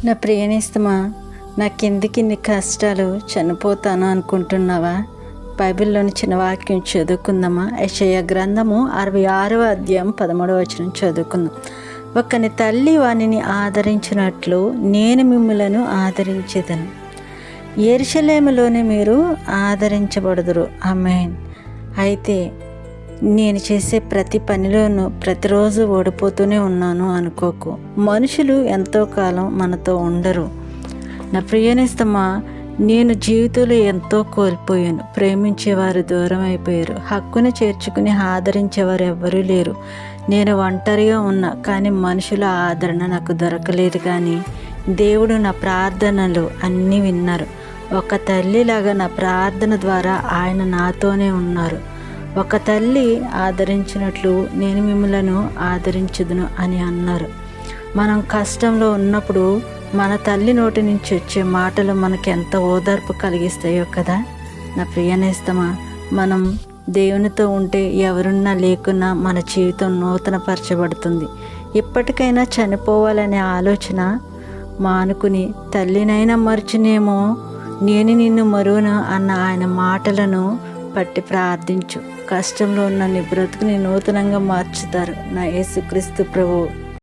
నా ప్రియనేస్తమా, నాకెందుకు ఇన్ని కష్టాలు, చనిపోతాను అనుకుంటున్నావా? బైబిల్లోని చిన్న వాక్యం చదువుకుందామా? యెషయా గ్రంథము 66వ అధ్యాయం 13వ వచనం చదువుకుందాం. ఒకని తల్లి వానిని ఆదరించినట్లు నేను మిమ్ములను ఆదరించేదను, యెరూషలేములోనే మీరు ఆదరించబడుదురు. ఆమేన్. అయితే నేను చేసే ప్రతి పనిలోనూ ప్రతిరోజు ఓడిపోతూనే ఉన్నాను అనుకోకు. మనుషులు ఎంతో కాలం మనతో ఉండరు. నా ప్రియనేస్తమా, నేను జీవితంలో ఎంతో కోల్పోయాను. ప్రేమించేవారు దూరం అయిపోయారు. హక్కును చేర్చుకుని ఆదరించేవారు ఎవ్వరూ లేరు. నేను ఒంటరిగా ఉన్నా, కానీ మనుషుల ఆదరణ నాకు దొరకలేదు. కానీ దేవుడు నా ప్రార్థనలు అన్నీ విన్నారు. ఒక తల్లిలాగా నా ప్రార్థన ద్వారా ఆయన నాతోనే ఉన్నారు. ఒక తల్లి ఆదరించినట్లు నేను మిమ్మలను ఆదరించుదును అని అన్నారు. మనం కష్టంలో ఉన్నప్పుడు మన తల్లి నోటి నుంచి వచ్చే మాటలు మనకి ఎంత ఓదార్పు కలిగిస్తాయో కదా. నా ప్రియనేస్తమా, మనం దేవునితో ఉంటే ఎవరున్నా లేకున్నా మన జీవితం నూతనపరచబడుతుంది. ఇప్పటికైనా చనిపోవాలనే ఆలోచన మానుకుని తల్లినైనా మర్చునేమో, నేను నిన్ను మరువను అన్న ఆయన మాటలను పట్టి ప్రార్థించు. కష్టంలో ఉన్న నీ బ్రతుకుని నూతనంగా మార్చుతారు నా యేసుక్రీస్తు ప్రభువు.